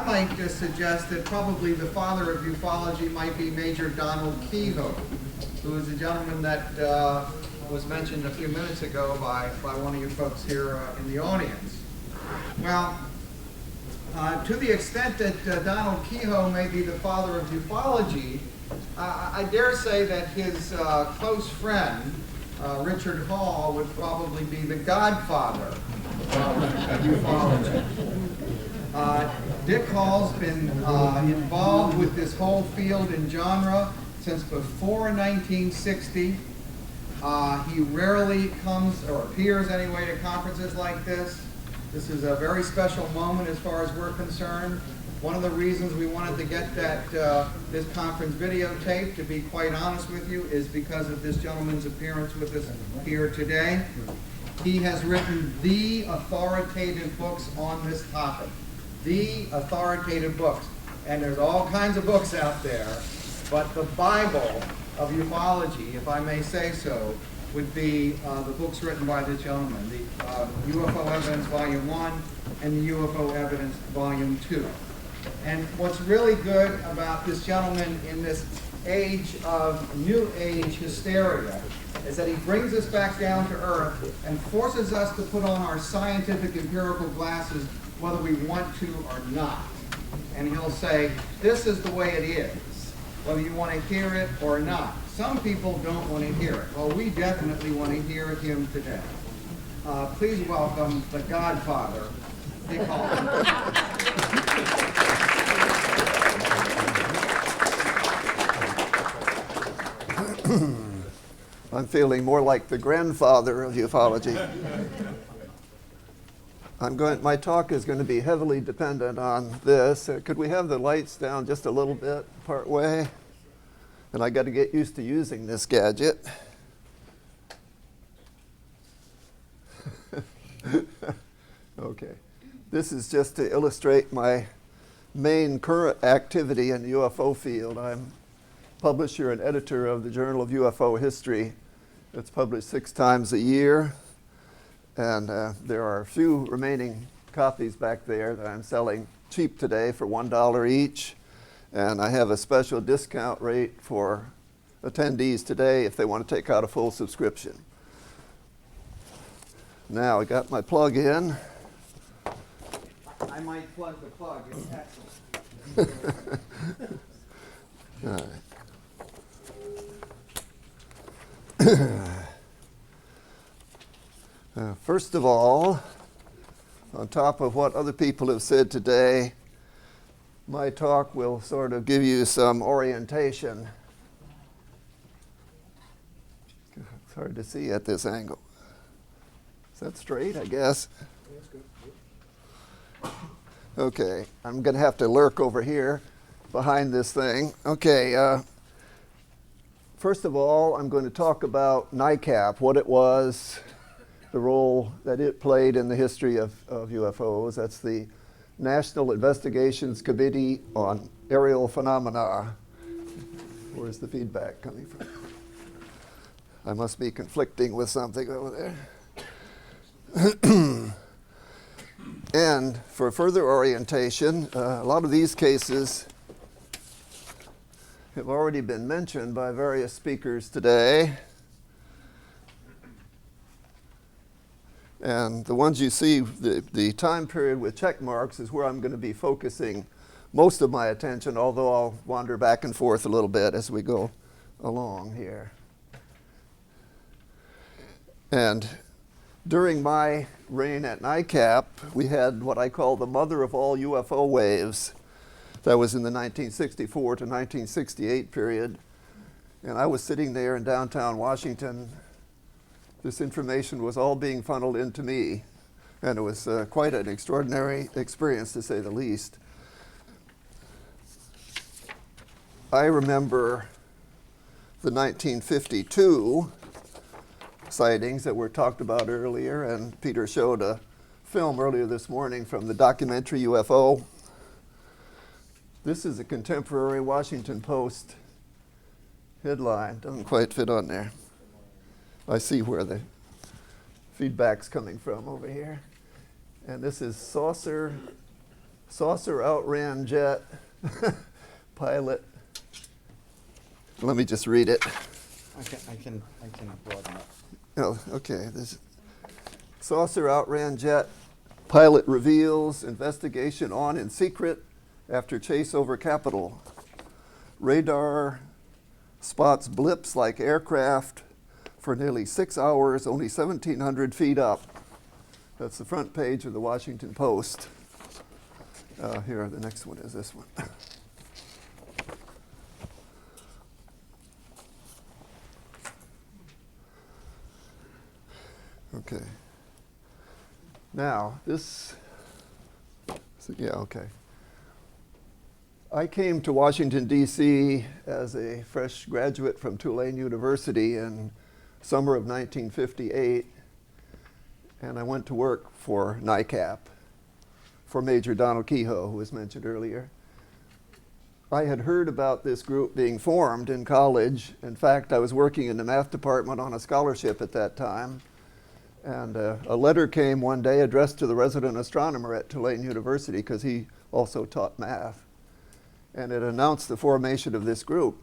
might just suggest that probably the father of ufology might be Major Donald Kehoe, who is a gentleman that was mentioned a few minutes ago by one of you folks here in the audience. Well, to the extent that Donald Kehoe may be the father of ufology, I dare say that his close friend, Richard Hall, would probably be the godfather of ufology. Dick Hall's been involved with this whole field and genre since before 1960. He rarely comes, or appears anyway, to conferences like this. This is a very special moment as far as we're concerned. One of the reasons we wanted to get this conference videotaped, to be quite honest with you, is because of this gentleman's appearance with us here today. He has written the authoritative books on this topic. The authoritative books. And there's all kinds of books out there, but the Bible of ufology, if I may say so, would be the books written by this gentleman, the UFO Evidence Volume 1 and the UFO Evidence Volume 2. And what's really good about this gentleman in this age of New Age hysteria is that he brings us back down to earth and forces us to put on our scientific empirical glasses whether we want to or not. And he'll say, this is the way it is, whether you want to hear it or not. Some people don't want to hear it. Well, we definitely want to hear him today. Please welcome the Godfather, Dick Hall. I'm feeling more like the grandfather of ufology. My talk is going to be heavily dependent on this. Could we have the lights down just a little bit, part way? And I got to get used to using this gadget. Okay. This is just to illustrate my main current activity in the UFO field. I'm publisher and editor of the Journal of UFO History. It's published 6 times a year. And there are a few remaining copies back there that I'm selling cheap today for $1 each. And I have a special discount rate for attendees today if they want to take out a full subscription. Now I got my plug in. I might plug the plug. It's excellent. All right. First of all, on top of what other people have said today, my talk will sort of give you some orientation. It's hard to see at this angle. Is that straight, I guess? Okay, I'm going to have to lurk over here behind this thing. Okay, first of all, I'm going to talk about NICAP, what it was, the role that it played in the history of UFOs. That's the National Investigations Committee on Aerial Phenomena. Where's the feedback coming from? I must be conflicting with something over there. And for further orientation, a lot of these cases have already been mentioned by various speakers today. And the ones you see, the time period with check marks is where I'm going to be focusing most of my attention, although I'll wander back and forth a little bit as we go along here. And during my reign at NICAP, we had what I call the mother of all UFO waves. That was in the 1964 to 1968 period. And I was sitting there in downtown Washington. This information was all being funneled into me. And it was quite an extraordinary experience, to say the least. I remember the 1952 sightings that were talked about earlier, and Peter showed a film earlier this morning from the documentary UFO. This is a contemporary Washington Post headline. Doesn't quite fit on there. I see where the feedback's coming from over here. And this is saucer Saucer outran jet. Pilot. Let me just read it. I can broaden up. Oh, okay. This saucer outran jet. Pilot reveals investigation on in secret after chase over Capitol. Radar spots blips like aircraft for nearly 6 hours, only 1,700 feet up. That's the front page of the Washington Post. Here, the next one is this one. Okay. Now, yeah, okay. I came to Washington, D.C. as a fresh graduate from Tulane University in summer of 1958, and I went to work for NICAP, for Major Donald Kehoe, who was mentioned earlier. I had heard about this group being formed in college. In fact, I was working in the math department on a scholarship at that time, and a letter came one day addressed to the resident astronomer at Tulane University, because he also taught math. And it announced the formation of this group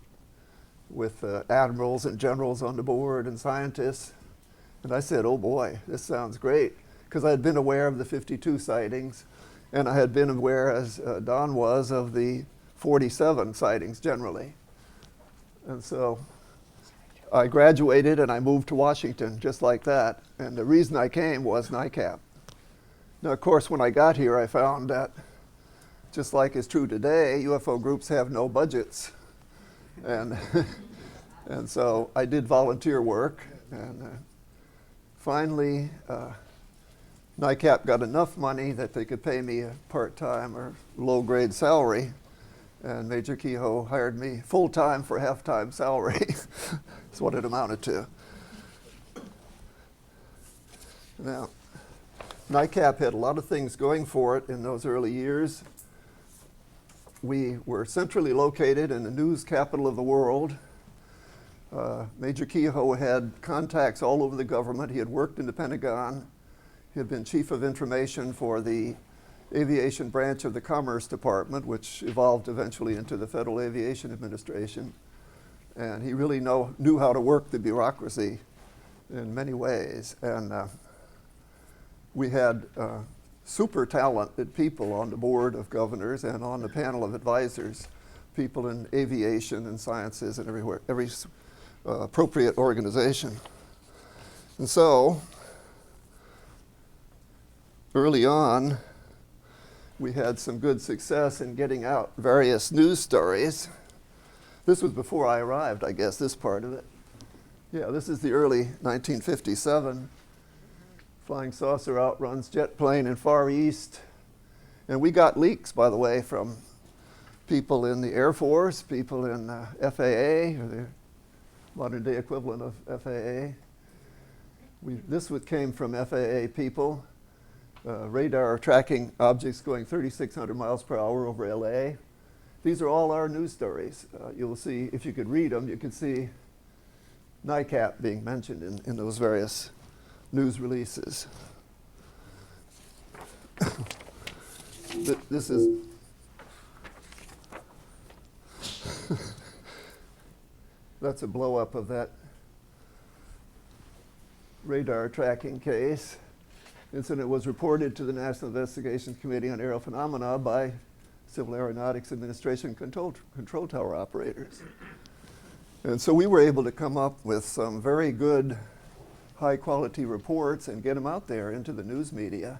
with admirals and generals on the board and scientists. And I said, oh boy, this sounds great, because I had been aware of the 52 sightings, and I had been aware, as Don was, of the 47 sightings generally. And so I graduated and I moved to Washington just like that. And the reason I came was NICAP. Now, of course, when I got here, I found that, just like is true today, UFO groups have no budgets. And, and so I did volunteer work. And finally, NICAP got enough money that they could pay me a part-time or low-grade salary. And Major Kehoe hired me full-time for half-time salary. That's what it amounted to. Now, NICAP had a lot of things going for it in those early years. We were centrally located in the news capital of the world. Major Kehoe had contacts all over the government. He had worked in the Pentagon. He had been chief of information for the aviation branch of the Commerce Department, which evolved eventually into the Federal Aviation Administration. And he really knew how to work the bureaucracy in many ways. And we had super talented people on the board of governors and on the panel of advisors, people in aviation and sciences and everywhere, every appropriate organization. And so, early on, we had some good success in getting out various news stories. This was before I arrived, I guess, this part of it. Yeah, this is the early 1957. Flying saucer outruns jet plane in Far East. And we got leaks, by the way, from people in the Air Force, people in FAA, or the modern day equivalent of FAA. This came from FAA people. Radar tracking objects going 3,600 miles per hour over LA. These are all our news stories. You'll see, if you could read them, you could see NICAP being mentioned in those various news releases. This is that's a blow up of that radar tracking case. Incident was reported to the National Investigations Committee on Aerial Phenomena by Civil Aeronautics Administration control tower operators. And so we were able to come up with some very good high quality reports and get them out there into the news media.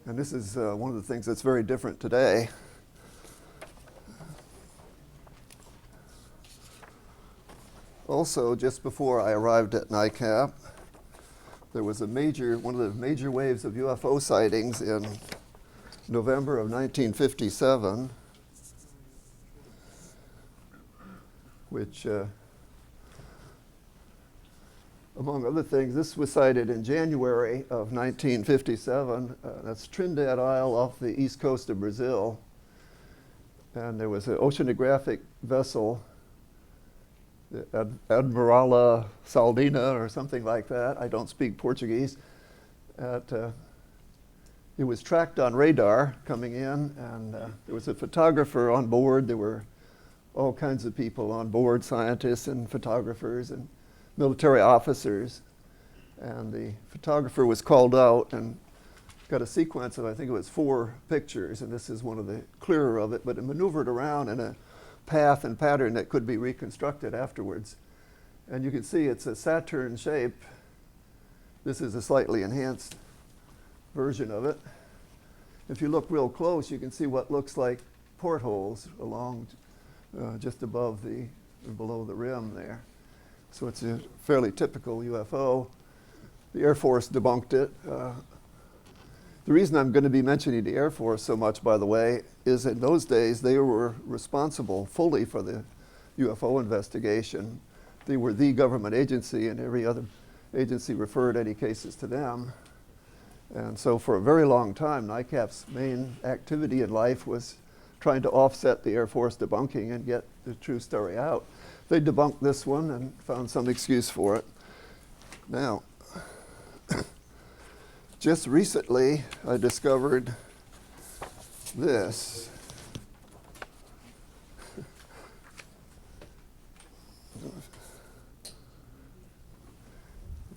And this is one of the things that's very different today. Also, just before I arrived at NICAP, there was one of the major waves of UFO sightings in November of 1957, which, among other things, this was sighted in January of 1957. That's Trinidad Isle off the east coast of Brazil. And there was an oceanographic vessel, the Admirala Saldina or something like that. I don't speak Portuguese. It was tracked on radar coming in, and there was a photographer on board. There were all kinds of people on board, scientists and photographers and military officers. And the photographer was called out and got a sequence of, I think it was 4 pictures, and this is one of the clearer of it, but it maneuvered around in a path and pattern that could be reconstructed afterwards. And you can see it's a Saturn shape. This is a slightly enhanced version of it. If you look real close, you can see what looks like portholes along just above below the rim there. So it's a fairly typical UFO. The Air Force debunked it. The reason I'm going to be mentioning the Air Force so much, by the way, is in those days they were responsible fully for the UFO investigation. They were the government agency, and every other agency referred any cases to them. And so for a very long time, NICAP's main activity in life was trying to offset the Air Force debunking and get the true story out. They debunked this one and found some excuse for it. Now, just recently, I discovered this.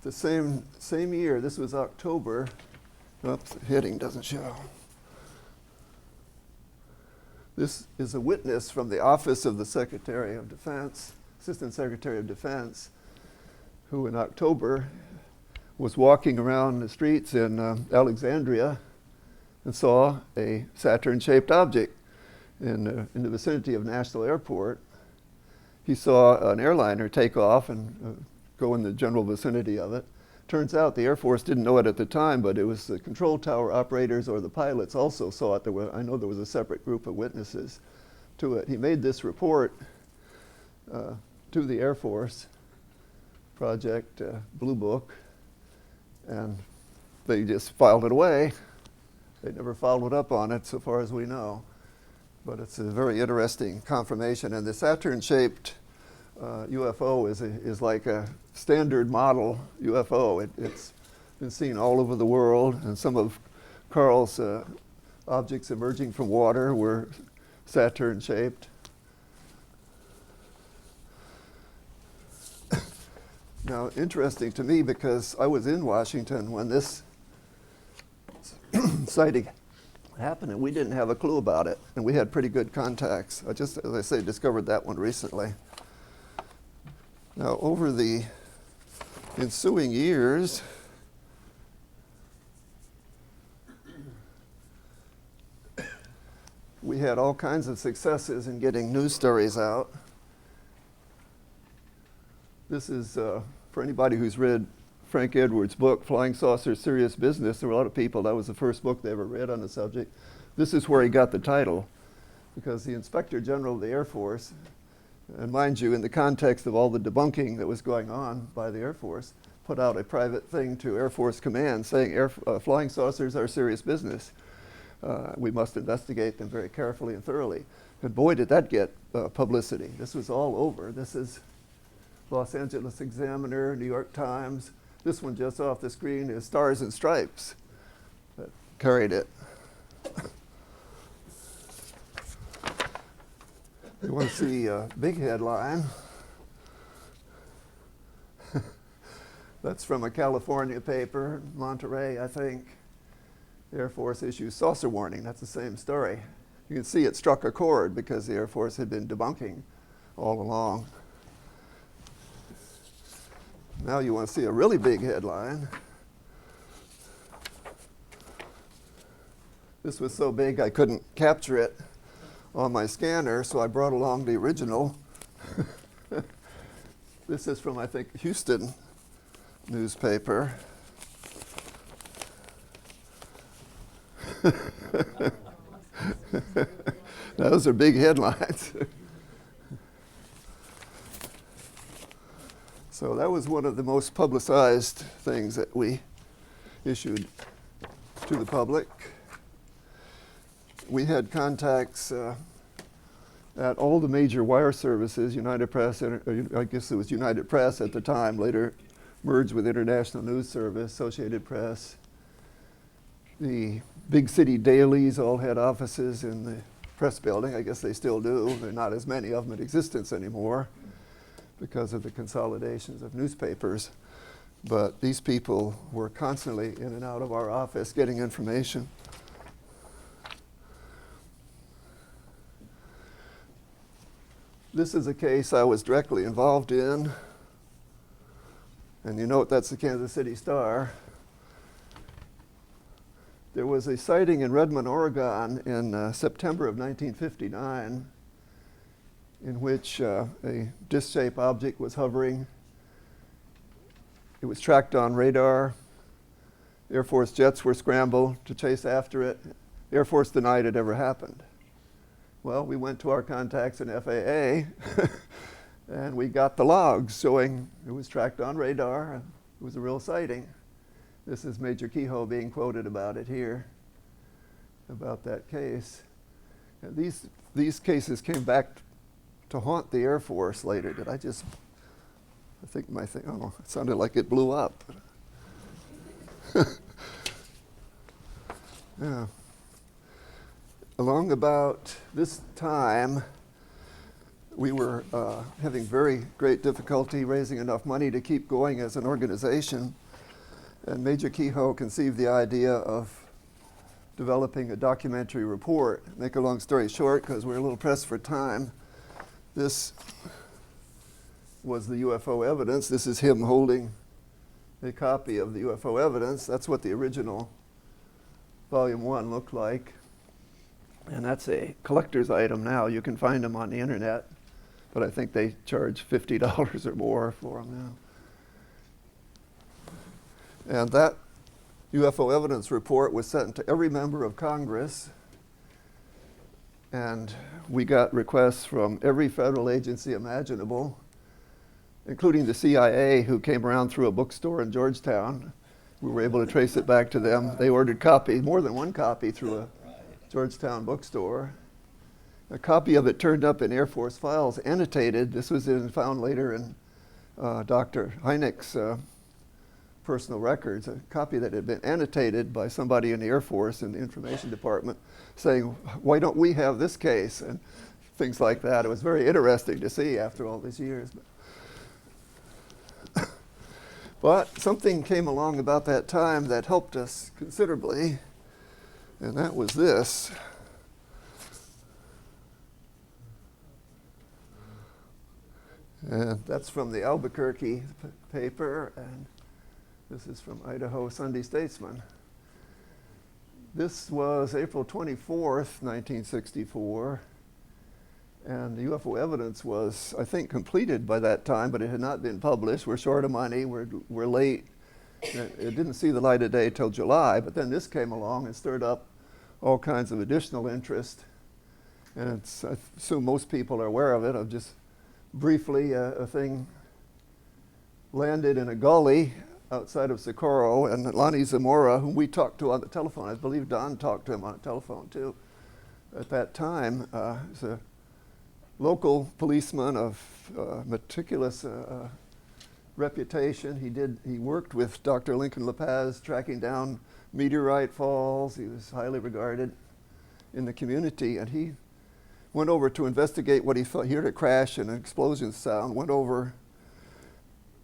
The same year, this was October. Oops, the heading doesn't show. This is a witness from the office of the Secretary of Defense, Assistant Secretary of Defense, who in October was walking around the streets in Alexandria and saw a Saturn-shaped object in the vicinity of National Airport. He saw an airliner take off and go in the general vicinity of it. Turns out the Air Force didn't know it at the time, but it was the control tower operators or the pilots also saw it. I know there was a separate group of witnesses to it. He made this report to the Air Force, Project Blue Book, and they just filed it away. They never followed up on it, so far as we know. But it's a very interesting confirmation. And the Saturn-shaped UFO is like a standard model UFO. It's been seen all over the world, and some of Carl's objects emerging from water were Saturn-shaped. Now, interesting to me, because I was in Washington when this sighting happened, and we didn't have a clue about it, and we had pretty good contacts. I just, as I say, discovered that one recently. Now, over the ensuing years, we had all kinds of successes in getting news stories out. This is, for anybody who's read Frank Edwards' book, Flying Saucers, Serious Business. There were a lot of people, that was the first book they ever read on the subject. This is where he got the title, because the Inspector General of the Air Force, and mind you, in the context of all the debunking that was going on by the Air Force, put out a private thing to Air Force Command saying flying saucers are serious business. We must investigate them very carefully and thoroughly. And boy, did that get publicity. This was all over. This is Los Angeles Examiner, New York Times. This one just off the screen is Stars and Stripes that carried it. You want to see a big headline? That's from a California paper, Monterey, I think. Air Force issues saucer warning. That's the same story. You can see it struck a chord because the Air Force had been debunking all along. Now you want to see a really big headline. This was so big I couldn't capture it on my scanner, so I brought along the original. This is from, I think, Houston newspaper. Those are big headlines. So that was one of the most publicized things that we issued to the public. We had contacts at all the major wire services, United Press, I guess it was United Press at the time, later merged with International News Service, Associated Press. The big city dailies all had offices in the press building. I guess they still do. There are not as many of them in existence anymore because of the consolidations of newspapers. But these people were constantly in and out of our office getting information. This is a case I was directly involved in. And you note that's the Kansas City Star. There was a sighting in Redmond, Oregon in September of 1959 in which a disc-shaped object was hovering. It was tracked on radar. Air Force jets were scrambled to chase after it. Air Force denied it ever happened. Well, we went to our contacts in FAA and we got the logs showing it was tracked on radar and it was a real sighting. This is Major Kehoe being quoted about it here, about that case. And these cases came back to haunt the Air Force later. I think my thing, oh, it sounded like it blew up. Yeah. Along about this time, we were having very great difficulty raising enough money to keep going as an organization. And Major Kehoe conceived the idea of developing a documentary report. Make a long story short, because we're a little pressed for time, this was the UFO evidence. This is him holding a copy of the UFO evidence. That's what the original Volume 1 looked like. And that's a collector's item now. You can find them on the internet, but I think they charge $50 or more for them now. And that UFO evidence report was sent to every member of Congress, and we got requests from every federal agency imaginable, including the CIA, who came around through a bookstore in Georgetown. We were able to trace it back to them. They ordered copies, more than one copy, through a Georgetown bookstore. A copy of it turned up in Air Force files, annotated. This was found later in Dr. Hynek's personal records, a copy that had been annotated by somebody in the Air Force in the information department saying, why don't we have this case? And things like that. It was very interesting to see after all these years. But something came along about that time that helped us considerably, and that was this. And that's from the Albuquerque paper, and this is from Idaho Sunday Statesman. This was April 24th, 1964, and the UFO evidence was, I think, completed by that time, but it had not been published. We're short of money, we're late. It didn't see the light of day till July, but then this came along and stirred up all kinds of additional interest. And I assume most people are aware of it. I've just briefly, a thing landed in a gully outside of Socorro, and Lonnie Zamora, whom we talked to on the telephone, I believe Don talked to him on the telephone too, at that time, is a local policeman of meticulous reputation. He worked with Dr. Lincoln LaPaz tracking down meteorite falls. He was highly regarded in the community, and he went over to investigate what he thought. He heard a crash and an explosion sound, went over,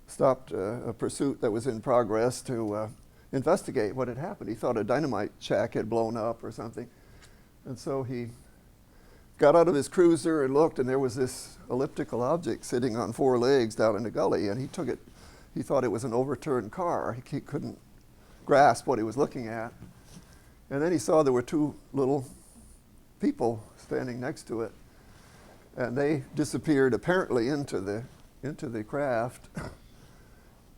stopped a pursuit that was in progress to investigate what had happened. He thought a dynamite shack had blown up or something. And so he got out of his cruiser and looked, and there was this elliptical object sitting on four legs down in the gully, and he took it. He thought it was an overturned car. He couldn't grasp what he was looking at. And then he saw there were two little people standing next to it, and they disappeared apparently into the craft.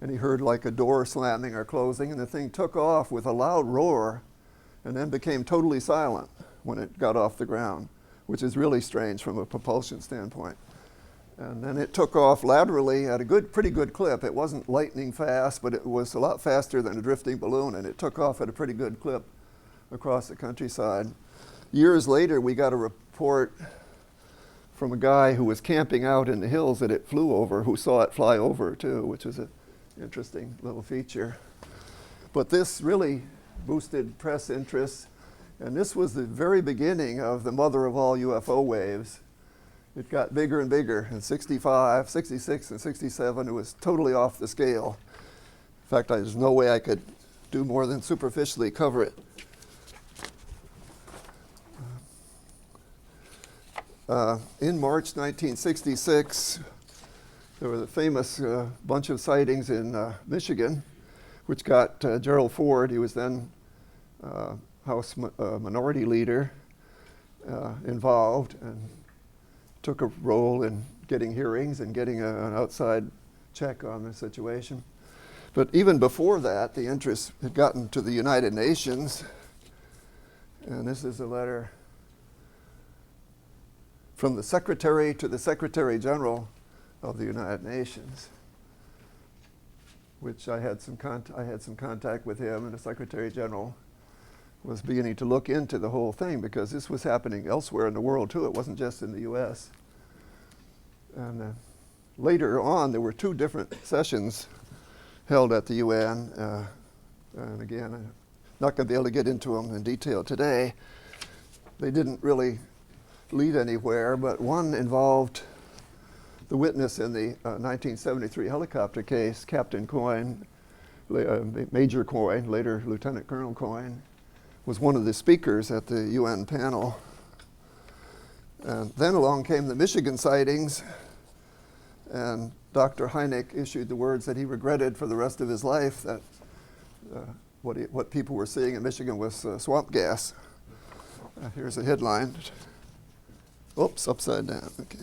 And he heard like a door slamming or closing, and the thing took off with a loud roar and then became totally silent when it got off the ground, which is really strange from a propulsion standpoint. And then it took off laterally at a pretty good clip. It wasn't lightning fast, but it was a lot faster than a drifting balloon, and it took off at a pretty good clip across the countryside. Years later, we got a report from a guy who was camping out in the hills that it flew over, who saw it fly over too, which was an interesting little feature. But this really boosted press interest. And this was the very beginning of the mother of all UFO waves. It got bigger and bigger. In 65, 66, and 67, it was totally off the scale. In fact, there's no way I could do more than superficially cover it. In March 1966, there was a famous bunch of sightings in Michigan, which got Gerald Ford, he was then House Minority Leader, involved and took a role in getting hearings and getting an outside check on the situation. But even before that, the interest had gotten to the United Nations. And this is a letter from the Secretary to the Secretary General of the United Nations, which I had some contact with him, and the Secretary General was beginning to look into the whole thing because this was happening elsewhere in the world too. It wasn't just in the U.S. And later on, there were 2 different sessions held at the UN. And again, I'm not going to be able to get into them in detail today. They didn't really lead anywhere, but one involved the witness in the 1973 helicopter case, Captain Coyne, Major Coyne, later Lieutenant Colonel Coyne, was one of the speakers at the UN panel. And then along came the Michigan sightings, and Dr. Hynek issued the words that he regretted for the rest of his life, that what people were seeing in Michigan was swamp gas. Here's a headline. Oops, upside down. Okay.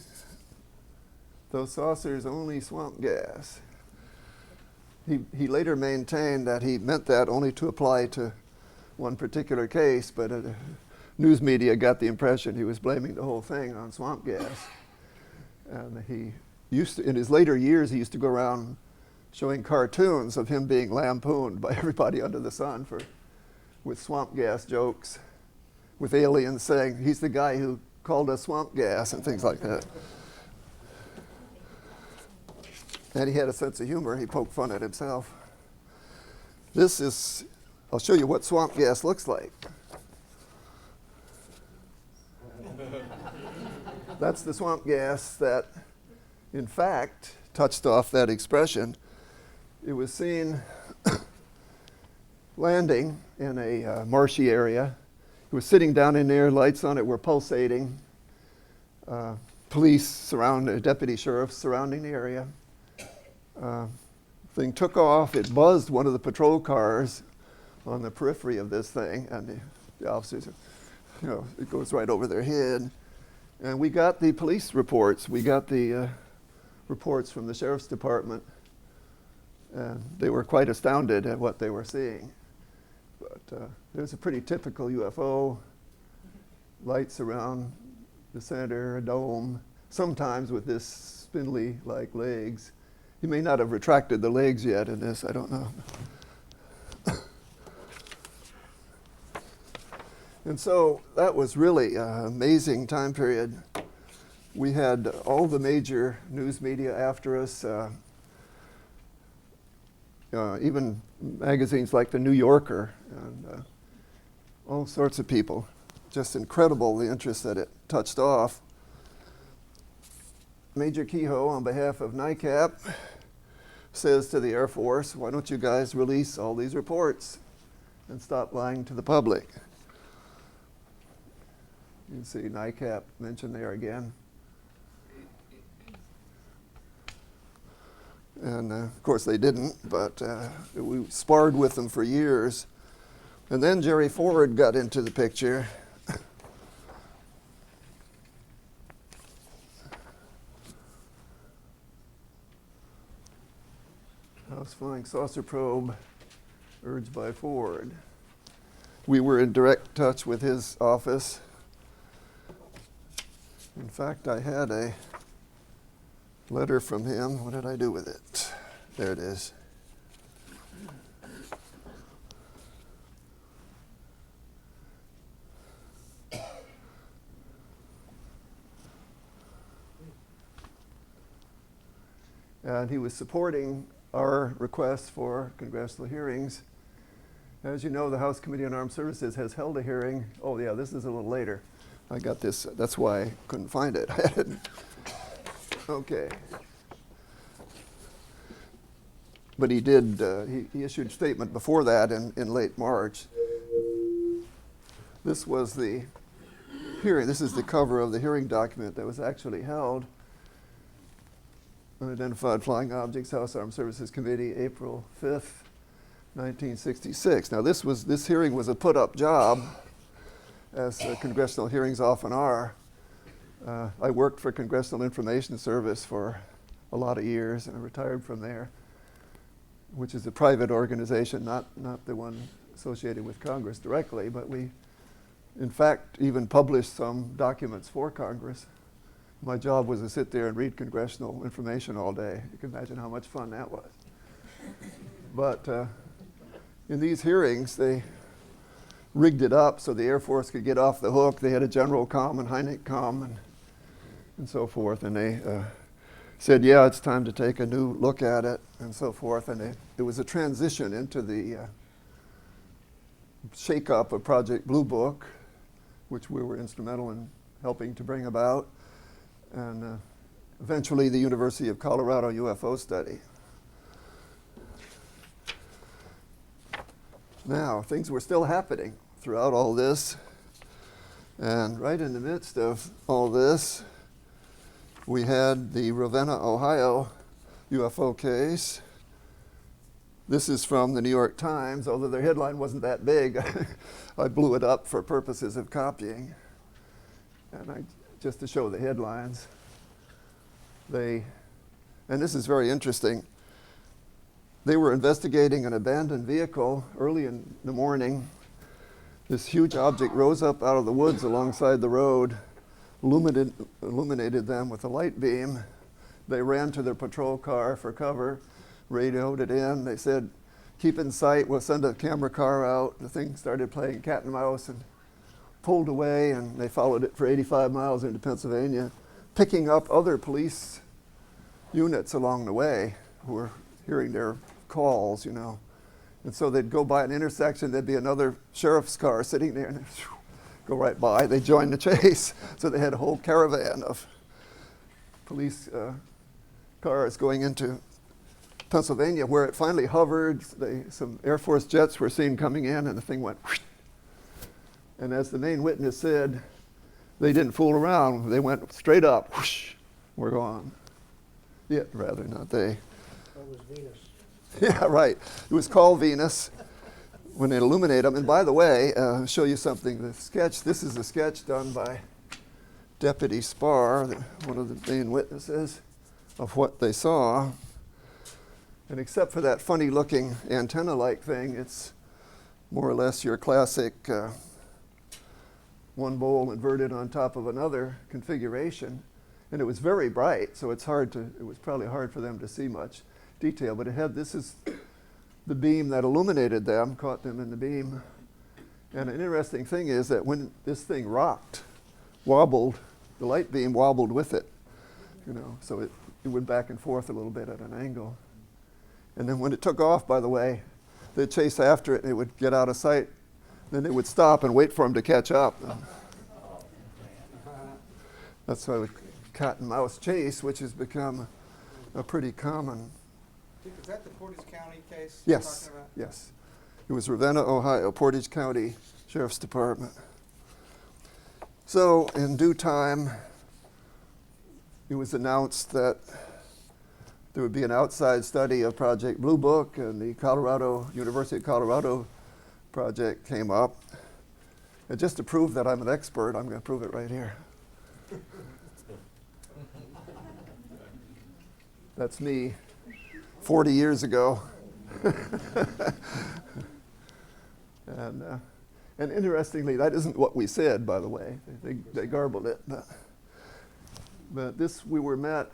Those saucers only swamp gas. He later maintained that he meant that only to apply to one particular case, but news media got the impression he was blaming the whole thing on swamp gas. And he used to, in his later years, he used to go around showing cartoons of him being lampooned by everybody under the sun with swamp gas jokes, with aliens saying he's the guy who called us swamp gas and things like that. And he had a sense of humor. He poked fun at himself. I'll show you what swamp gas looks like. That's the swamp gas that, in fact, touched off that expression. It was seen landing in a marshy area. It was sitting down in there, lights on it were pulsating. Police deputy sheriffs surrounding the area. Thing took off, it buzzed one of the patrol cars on the periphery of this thing, and the officers, it goes right over their head. And we got the police reports. We got the reports from the sheriff's department, and they were quite astounded at what they were seeing. But it was a pretty typical UFO, lights around the center, a dome, sometimes with this spindly-like legs. He may not have retracted the legs yet in this, I don't know. And so that was really an amazing time period. We had all the major news media after us, even magazines like The New Yorker, and all sorts of people. Just incredible, the interest that it touched off. Major Kehoe, on behalf of NICAP, says to the Air Force, why don't you guys release all these reports and stop lying to the public? You can see NICAP mentioned there again. And of course they didn't, but we sparred with them for years. And then Jerry Ford got into the picture. House flying saucer probe urged by Ford. We were in direct touch with his office. In fact, I had a letter from him. What did I do with it? There it is. And he was supporting our request for congressional hearings. As you know, the House Committee on Armed Services has held a hearing. Oh yeah, this is a little later. I got this, that's why I couldn't find it. Okay. But he did, he issued a statement before that in late March. This was the hearing, this is the cover of the hearing document that was actually held. Unidentified Flying Objects, House Armed Services Committee, April 5th, 1966. Now this hearing was a put-up job, as congressional hearings often are. I worked for Congressional Information Service for a lot of years, and I retired from there, which is a private organization, not the one associated with Congress directly, but we, in fact, even published some documents for Congress. My job was to sit there and read congressional information all day. You can imagine how much fun that was. But in these hearings, they rigged it up so the Air Force could get off the hook. They had a general comm and Heineck comm and so forth, and they said, yeah, it's time to take a new look at it and so forth. And it was a transition into the shake-up of Project Blue Book, which we were instrumental in helping to bring about, and eventually the University of Colorado UFO study. Now, things were still happening throughout all this, and right in the midst of all this, we had the Ravenna, Ohio UFO case. This is from the New York Times, although their headline wasn't that big. I blew it up for purposes of copying, and just to show the headlines. And this is very interesting, they were investigating an abandoned vehicle early in the morning. This huge object rose up out of the woods alongside the road, illuminated them with a light beam. They ran to their patrol car for cover, radioed it in. They said, keep in sight, we'll send a camera car out. The thing started playing cat and mouse and pulled away, and they followed it for 85 miles into Pennsylvania, picking up other police units along the way who were hearing their calls, you know. And so they'd go by an intersection, there'd be another sheriff's car sitting there, and they'd go right by. They joined the chase. So they had a whole caravan of police cars going into Pennsylvania, where it finally hovered. Some Air Force jets were seen coming in, and the thing went whoosh. And as the main witness said, they didn't fool around. They went straight up, whoosh, we're gone. Yeah, rather, not they. That was Venus. Yeah, right. It was called Venus when they illuminate them. And by the way, I'll show you something. The sketch, this is a sketch done by Deputy Spar, one of the main witnesses, of what they saw. And except for that funny looking antenna-like thing, it's more or less your classic one bowl inverted on top of another configuration. And it was very bright, so it was probably hard for them to see much detail, but this is the beam that illuminated them, caught them in the beam. And an interesting thing is that when this thing rocked, wobbled, the light beam wobbled with it, you know, so it went back and forth a little bit at an angle. And then when it took off, by the way, they'd chase after it and it would get out of sight. Then it would stop and wait for them to catch up. That's why cat and mouse chase, which has become a pretty common. Is that the Portage County case Yes, you're talking about? yes. It was Ravenna, Ohio, Portage County Sheriff's Department. So in due time, it was announced that there would be an outside study of Project Blue Book, and the University of Colorado project came up. And just to prove that I'm an expert, I'm going to prove it right here. That's me 40 years ago. And interestingly, that isn't what we said, by the way. They garbled it. But this, we were met,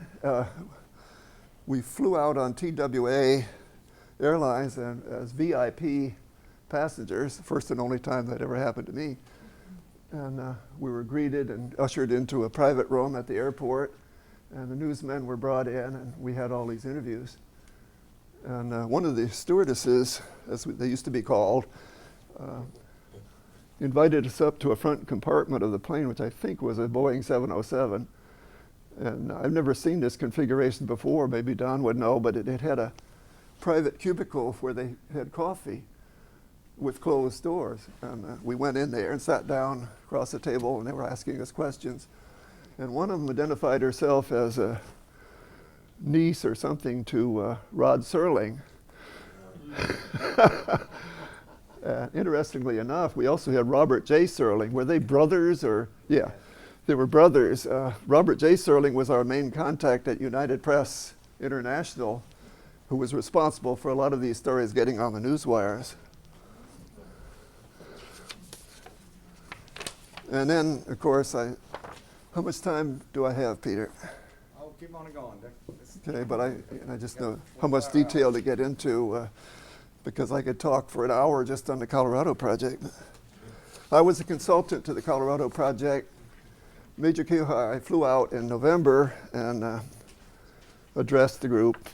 we flew out on TWA Airlines and as VIP passengers, first and only time that ever happened to me. And we were greeted and ushered into a private room at the airport, and the newsmen were brought in, and we had all these interviews. And one of the stewardesses, as they used to be called, invited us up to a front compartment of the plane, which I think was a Boeing 707. And I've never seen this configuration before. Maybe Don would know, but it had a private cubicle where they had coffee with closed doors. And we went in there and sat down across the table, and they were asking us questions. And one of them identified herself as a niece or something to Rod Serling. Interestingly enough, we also had Robert J. Serling. Were they brothers or? Yeah, they were brothers. Robert J. Serling was our main contact at United Press International, who was responsible for a lot of these stories getting on the news wires. And then, of course, how much time do I have, Peter? I'll keep on going, Dick. Okay, but I just know how much detail to get into because I could talk for an hour just on the Colorado project. I was a consultant to the Colorado project. Major Keohai, I flew out in November and addressed the group,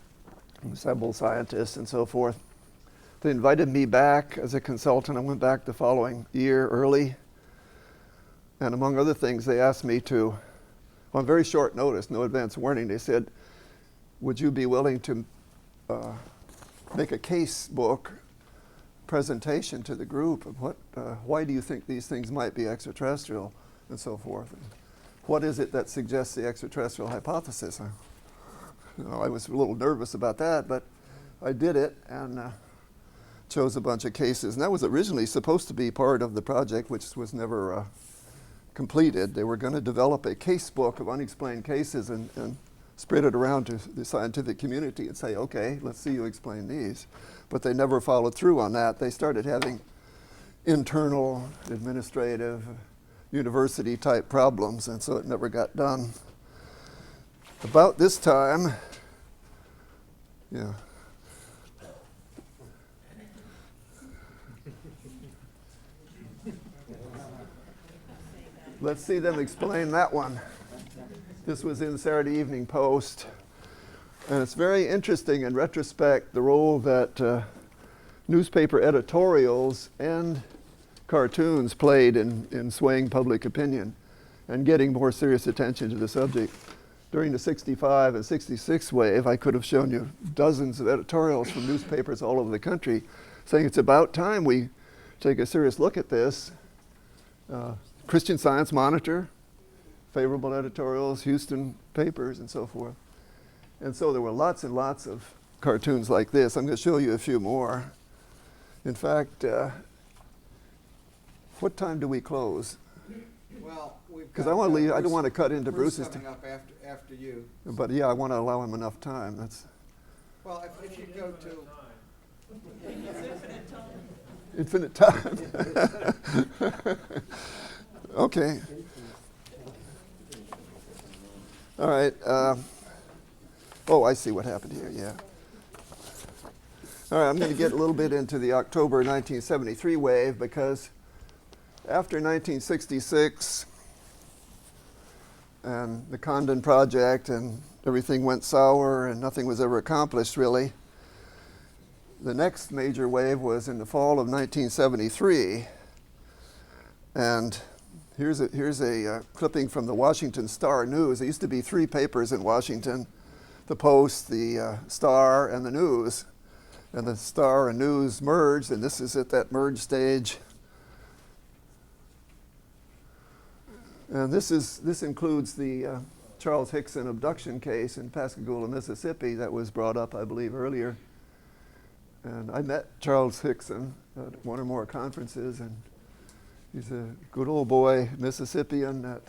assembled scientists and so forth. They invited me back as a consultant. I went back the following year early. And among other things, they asked me to, on very short notice, no advance warning, they said, would you be willing to make a case book presentation to the group of why do you think these things might be extraterrestrial and so forth? And what is it that suggests the extraterrestrial hypothesis? I was a little nervous about that, but I did it and chose a bunch of cases. And that was originally supposed to be part of the project, which was never completed. They were going to develop a case book of unexplained cases and spread it around to the scientific community and say, okay, let's see you explain these. But they never followed through on that. They started having internal, administrative, university type problems, and so it never got done. About this time, yeah. Let's see them explain that one. This was in Saturday Evening Post. And it's very interesting in retrospect the role that newspaper editorials and cartoons played in swaying public opinion and getting more serious attention to the subject. During the 65 and 66 wave, I could have shown you dozens of editorials from newspapers all over the country saying it's about time we take a serious look at this. Christian Science Monitor, favorable editorials, Houston papers, and so forth. And so there were lots and lots of cartoons like this. I'm going to show you a few more. In fact, what time do we close? Well, because I want to leave. I don't want to cut into Bruce's coming up after you. But yeah, I want to allow him enough time. That's. Well, if you go to. Infinite time. Okay. All right. Oh, I see what happened here. Yeah. All right, I'm going to get a little bit into the October 1973 wave because after 1966 and the Condon Project and everything went sour and nothing was ever accomplished really, the next major wave was in the fall of 1973. And here's a clipping from the Washington Star News. There used to be 3 papers in Washington, the Post, the Star, and the News. And the Star and News merged, and this is at that merge stage. And this includes the Charles Hickson abduction case in Pascagoula, Mississippi that was brought up, I believe, earlier. And I met Charles Hickson at one or more conferences, and he's a good old boy, Mississippian, that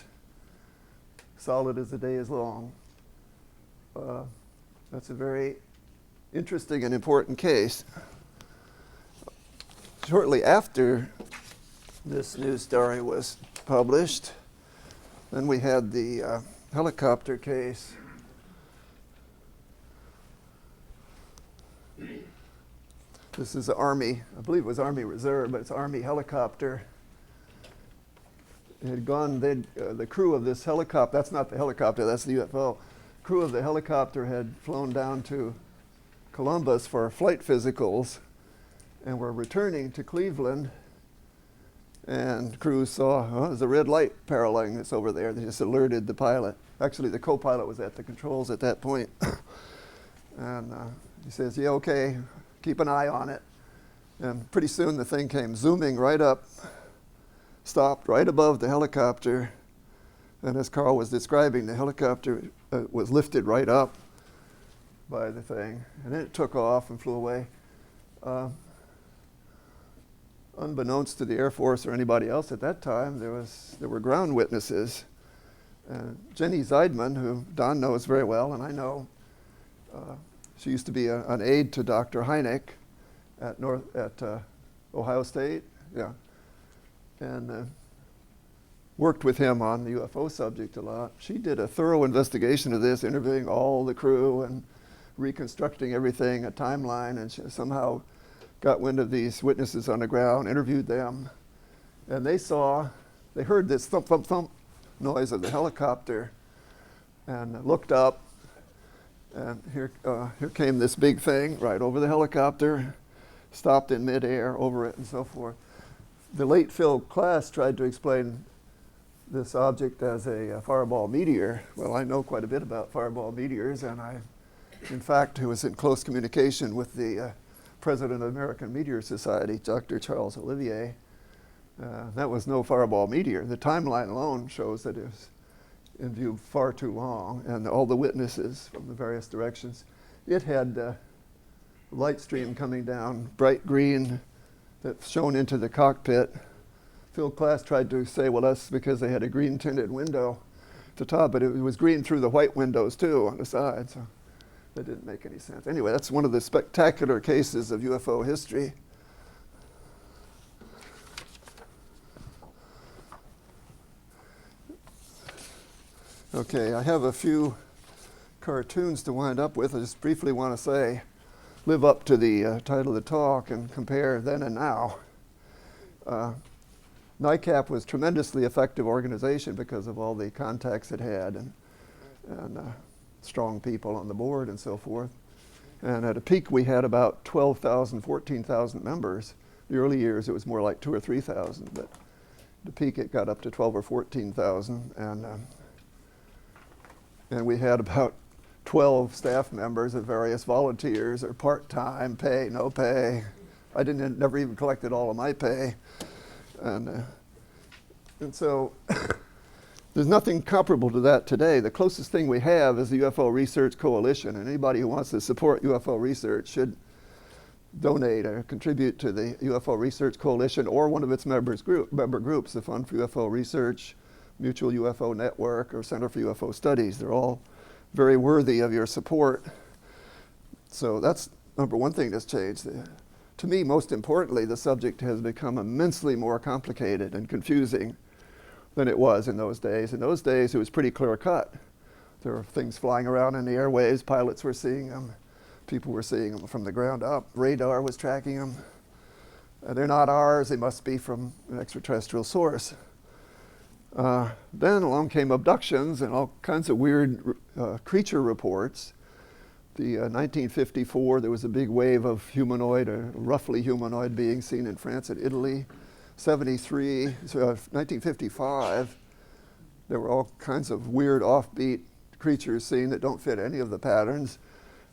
solid as the day is long. That's a very interesting and important case. Shortly after this news story was published, then we had the helicopter case. This is the Army, I believe it was Army Reserve, but it's Army helicopter. It had gone, the crew of this helicopter, that's not the helicopter, that's the UFO. Crew of the helicopter had flown down to Columbus for flight physicals and were returning to Cleveland And crews saw, oh, there's a red light paralleling this over there. They just alerted the pilot. Actually, the co-pilot was at the controls at that point. And he says, yeah, okay, keep an eye on it. And pretty soon the thing came zooming right up, stopped right above the helicopter. And as Carl was describing, the helicopter was lifted right up by the thing. And then it took off and flew away. Unbeknownst to the Air Force or anybody else at that time, there were ground witnesses. Jenny Zeidman, who Don knows very well, and I know, she used to be an aide to Dr. Hynek at Ohio State, yeah, and worked with him on the UFO subject a lot. She did a thorough investigation of this, interviewing all the crew and reconstructing everything, a timeline, and she somehow got wind of these witnesses on the ground, interviewed them, and they heard this thump, thump, thump noise of the helicopter and looked up, and here came this big thing right over the helicopter, stopped in midair over it and so forth. The late Phil Klass tried to explain this object as a fireball meteor. Well, I know quite a bit about fireball meteors, and I, in fact, was in close communication with the president of the American Meteor Society, Dr. Charles Olivier. That was no fireball meteor. The timeline alone shows that it was in view far too long, and all the witnesses from the various directions. It had light stream coming down, bright green, that shone into the cockpit. Phil Klass tried to say, well, that's because they had a green tinted window at the top, but it was green through the white windows too on the side. So that didn't make any sense. Anyway, that's one of the spectacular cases of UFO history. Okay, I have a few cartoons to wind up with. I just briefly want to say, live up to the title of the talk and compare then and now. NICAP was a tremendously effective organization because of all the contacts it had and strong people on the board and so forth. And at a peak, we had about 12,000, 14,000 members. The early years, it was more like 2,000 or 3,000, but at the peak, it got up to 12,000 or 14,000. And we had about 12 staff members of various volunteers or part-time, pay, no pay. I never even collected all of my pay. And so there's nothing comparable to that today. The closest thing we have is the UFO Research Coalition, and anybody who wants to support UFO research should donate or contribute to the UFO Research Coalition or one of its member groups, the Fund for UFO Research, Mutual UFO Network, or Center for UFO Studies. They're all very worthy of your support. So that's number one thing that's changed. To me, most importantly, the subject has become immensely more complicated and confusing than it was in those days. In those days, it was pretty clear cut. There were things flying around in the airwaves. Pilots were seeing them. People were seeing them from the ground up. Radar was tracking them. They're not ours. They must be from an extraterrestrial source. Then along came abductions and all kinds of weird creature reports. The 1954, there was a big wave of humanoid, or roughly humanoid beings seen in France and Italy. 1955, there were all kinds of weird offbeat creatures seen that don't fit any of the patterns.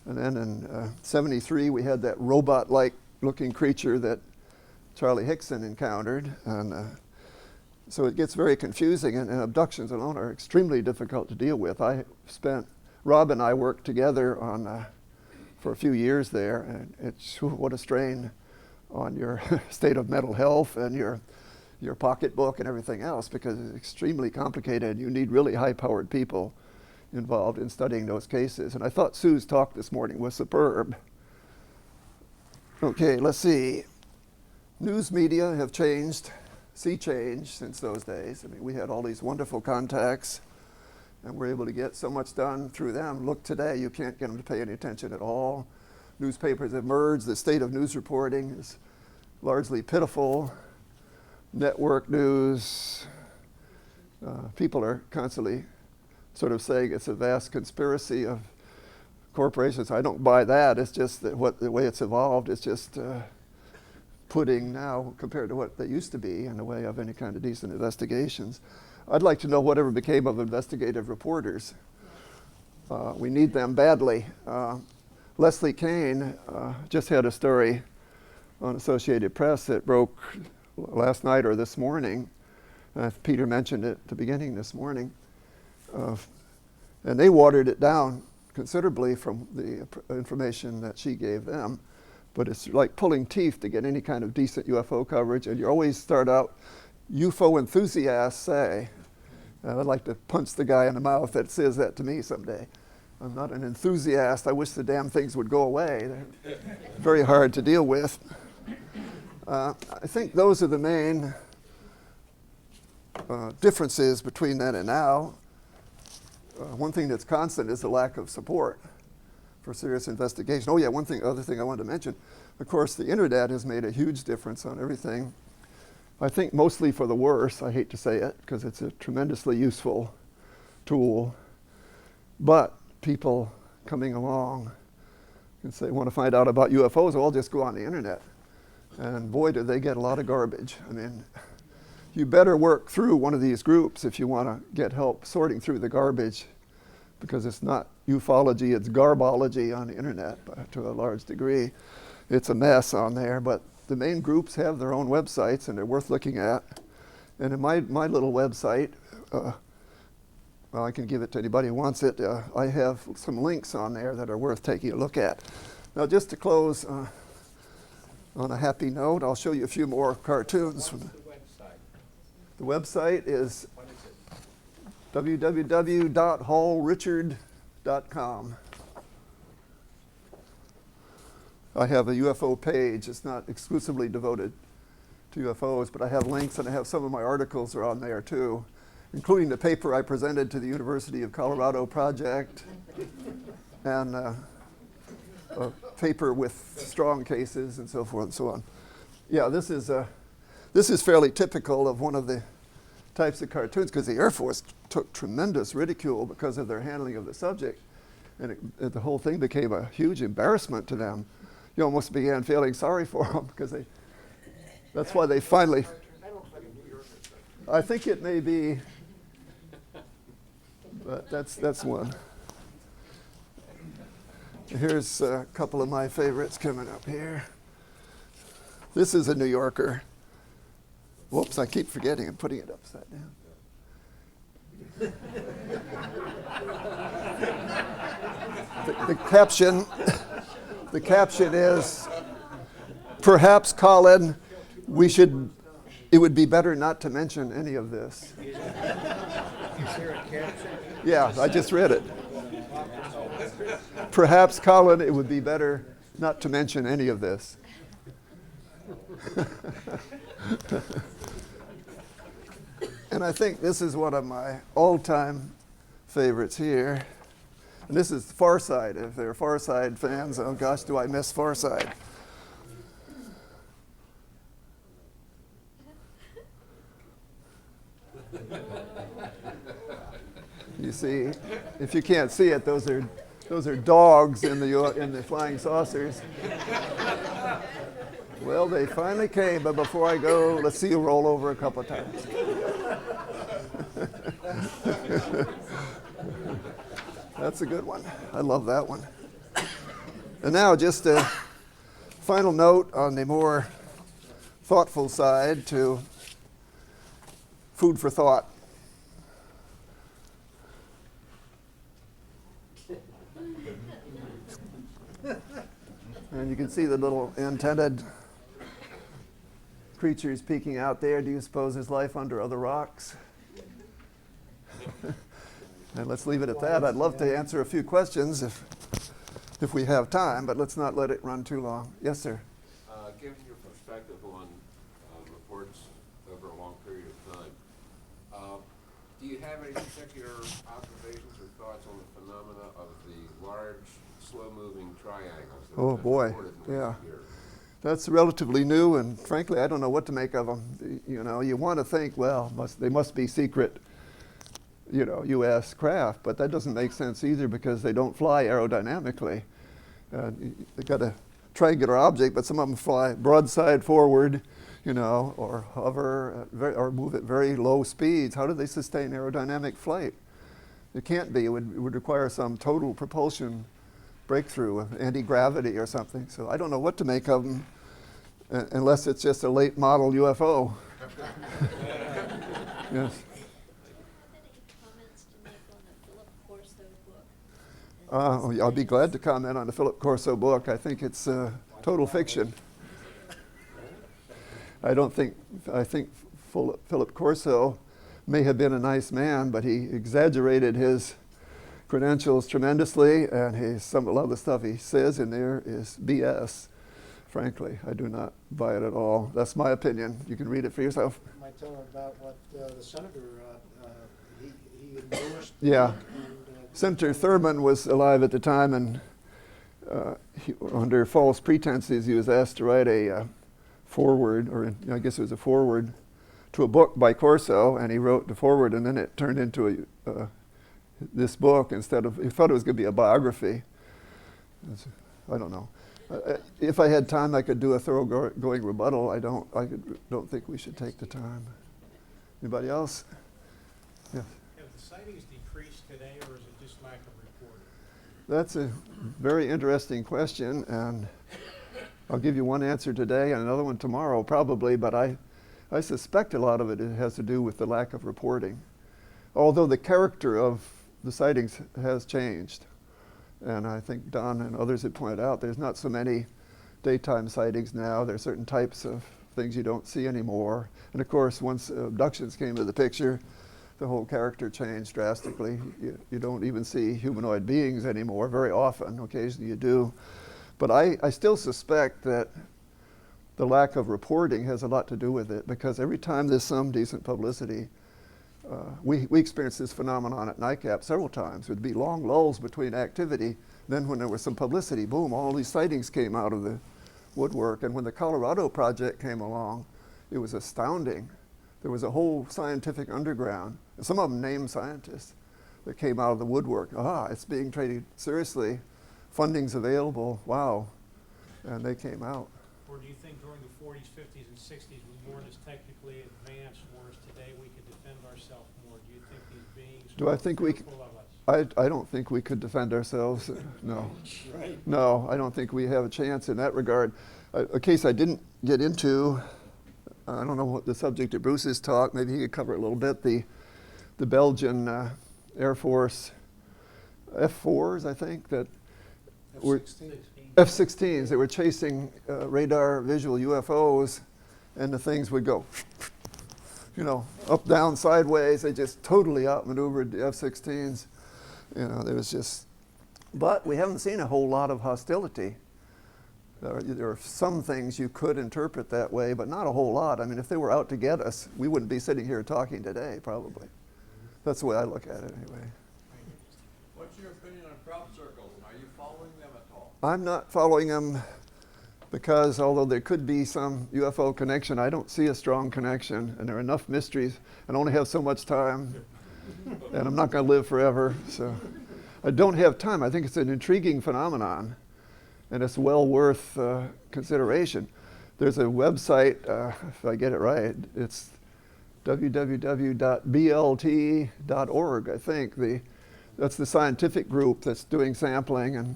And then in 73, we had that robot-like looking creature that Charlie Hickson encountered. And so it gets very confusing, and abductions alone are extremely difficult to deal with. Rob and I worked together for a few years there, and what a strain on your state of mental health and your pocketbook and everything else, because it's extremely complicated. You need really high-powered people involved in studying those cases. And I thought Sue's talk this morning was superb. Okay, let's see. News media have changed, sea change since those days. I mean, we had all these wonderful contacts, and we're able to get so much done through them. Look, today, you can't get them to pay any attention at all. Newspapers have merged. The state of news reporting is largely pitiful. Network news, people are constantly sort of saying it's a vast conspiracy of corporations. I don't buy that. It's just that the way it's evolved is just pudding now compared to what they used to be in the way of any kind of decent investigations. I'd like to know whatever became of investigative reporters. We need them badly. Leslie Kane just had a story on Associated Press that broke last night or this morning. Peter mentioned it at the beginning this morning. And they watered it down considerably from the information that she gave them. But it's like pulling teeth to get any kind of decent UFO coverage. And you always start out, UFO enthusiasts say, and I'd like to punch the guy in the mouth that says that to me someday. I'm not an enthusiast. I wish the damn things would go away. They're very hard to deal with. I think those are the main differences between then and now. One thing that's constant is the lack of support for serious investigation. Oh yeah, other thing I wanted to mention. Of course, the internet has made a huge difference on everything. I think mostly for the worse. I hate to say it because it's a tremendously useful tool. But people coming along and say, want to find out about UFOs, well, I'll just go on the internet. And boy, do they get a lot of garbage. I mean, you better work through one of these groups if you want to get help sorting through the garbage, because it's not ufology, it's garbology on the internet to a large degree. It's a mess on there, but the main groups have their own websites and they're worth looking at. And in my little website, well, I can give it to anybody who wants it. I have some links on there that are worth taking a look at. Now, just to close on a happy note, I'll show you a few more cartoons. What's the website? The website is What is it? www.hallrichard.com. I have a UFO page. It's not exclusively devoted to UFOs, but I have links and I have some of my articles are on there too, including the paper I presented to the University of Colorado project and a paper with strong cases and so forth and so on. Yeah, this is fairly typical of one of the types of cartoons, because the Air Force took tremendous ridicule because of their handling of the subject, and the whole thing became a huge embarrassment to them. You almost began feeling sorry for them because that's why they finally. I think it may be, but that's one. Here's a couple of my favorites coming up here. This is a New Yorker. Whoops, I keep forgetting and putting it upside down. The caption is, perhaps, Colin, it would be better not to mention any of this. Is there a caption? Yeah, I just read it. Perhaps, Colin, it would be better not to mention any of this. And I think this is one of my all-time favorites here. And this is Far Side. If they're Far Side fans, oh gosh, do I miss Far Side. You see, if you can't see it, those are dogs in the flying saucers. Well, they finally came, but before I go, let's see you roll over a couple of times. That's a good one. I love that one. And now just a final note on the more thoughtful side to food for thought. And you can see the little antennaed creatures peeking out there. Do you suppose there's life under other rocks? And let's leave it at that. I'd love to answer a few questions if we have time, but let's not let it run too long. Yes, sir. Given your perspective on reports over a long period of time, do you have any particular observations or thoughts on the phenomena of the large, slow-moving triangles? That Oh have been boy, reported in yeah. recent years? That's relatively new, and frankly, I don't know what to make of them. You know, you want to think, well, they must be secret, U.S. craft, but that doesn't make sense either because they don't fly aerodynamically. They got to triangular object, but some of them fly broadside forward, you know, or hover or move at very low speeds. How do they sustain aerodynamic flight? It can't be. It would require some total propulsion breakthrough, anti-gravity or something. So I don't know what to make of them, unless it's just a late model UFO. Yes. I'll be glad to comment on the Philip Corso book. I think it's total fiction. I think Philip Corso may have been a nice man, but he exaggerated his credentials tremendously, and a lot of the stuff he says in there is BS. Frankly, I do not buy it at all. That's my opinion. You can read it for yourself. You might tell her about what the senator, he endorsed. Yeah. Senator Thurman was alive at the time, and under false pretenses, he was asked to write a foreword, or I guess it was a foreword, to a book by Corso, and he wrote the foreword, and then it turned into this book instead of, he thought it was going to be a biography. I don't know. If I had time, I could do a thoroughgoing rebuttal. I don't think we should take the time. Anybody else? Yeah. Have the sightings decreased today, or is it just lack of reporting? That's a very interesting question, and I'll give you one answer today and another one tomorrow probably, but I suspect a lot of it has to do with the lack of reporting. Although the character of the sightings has changed. And I think Don and others had pointed out there's not so many daytime sightings now. There are certain types of things you don't see anymore. And of course, once abductions came to the picture, the whole character changed drastically. You don't even see humanoid beings anymore very often. Occasionally you do. But I still suspect that the lack of reporting has a lot to do with it, because every time there's some decent publicity, we experienced this phenomenon at NICAP several times. There'd be long lulls between activity. Then when there was some publicity, boom, all these sightings came out of the woodwork. And when the Colorado project came along, it was astounding. There was a whole scientific underground, and some of them named scientists, that came out of the woodwork. It's being treated seriously. Funding's available. Wow. And they came out. Or do you think during the 40s, 50s, and 60s, we weren't as technically advanced, whereas today we could defend ourselves more? Do you think these beings Do I think we c- fearful of us? I don't think we could defend ourselves. No. Right. No, I don't think we have a chance in that regard. A case I didn't get into, I don't know what the subject of Bruce's talk, maybe he could cover it a little bit, the Belgian Air Force F-4s, I think, that were F-16s that were chasing radar visual UFOs, and the things would go, you know, up, down, sideways. They just totally outmaneuvered the F-16s. You know, there was just, but we haven't seen a whole lot of hostility. There are some things you could interpret that way, but not a whole lot. I mean, if they were out to get us, we wouldn't be sitting here talking today, probably. That's the way I look at it, anyway. What's your opinion on crop circles? Are you following them at all? I'm not following them because although there could be some UFO connection, I don't see a strong connection, and there are enough mysteries, and I only have so much time, and I'm not going to live forever, so I don't have time. I think it's an intriguing phenomenon, and it's well worth consideration. There's a website, if I get it right, it's www.blt.org, I think. That's the scientific group that's doing sampling and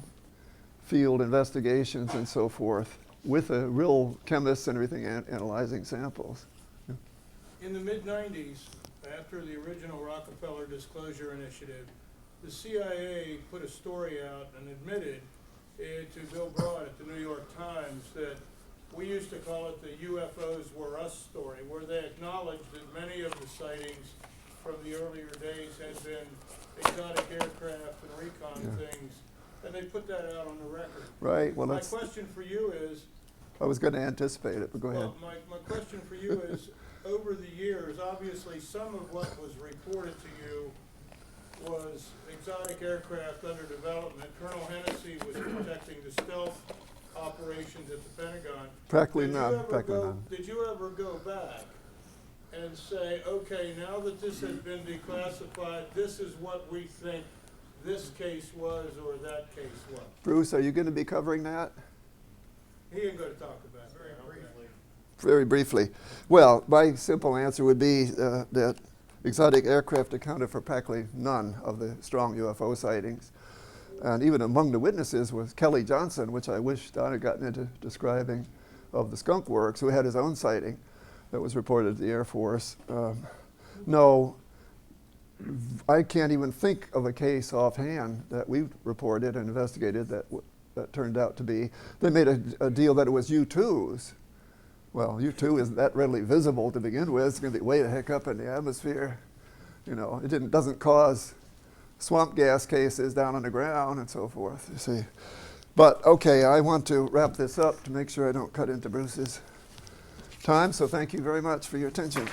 field investigations and so forth, with a real chemist and everything analyzing samples. In the mid-90s, after the original Rockefeller Disclosure Initiative, the CIA put a story out and admitted to Bill Broad at the New York Times that we used to call it the UFOs were us story, where they acknowledged that many of the sightings from the earlier days had been exotic aircraft and recon things, and they put that out on the record. Right. Well, My question for you is, I was going to anticipate it, but go ahead. well, my question for you is, over the years, obviously some of what was reported to you was exotic aircraft under development. Colonel Hennessy was protecting the stealth operations at the Pentagon. Practically Did you none. ever Practically go- none. Did you ever go back and say, okay, now that this has been declassified, this is what we think this case was or that case was? Bruce, are you going to be covering that? He ain't gonna talk about it. Very briefly. Very briefly. Well, my simple answer would be that exotic aircraft accounted for practically none of the strong UFO sightings. And even among the witnesses was Kelly Johnson, which I wish Don had gotten into describing, of the Skunk Works, who had his own sighting that was reported to the Air Force. No, I can't even think of a case offhand that we've reported and investigated that turned out to be. They made a deal that it was U-2s. Well, U-2 isn't that readily visible to begin with. It's going to be way the heck up in the atmosphere. You know, it doesn't cause swamp gas cases down on the ground and so forth, you see. But okay, I want to wrap this up to make sure I don't cut into Bruce's time, so thank you very much for your attention.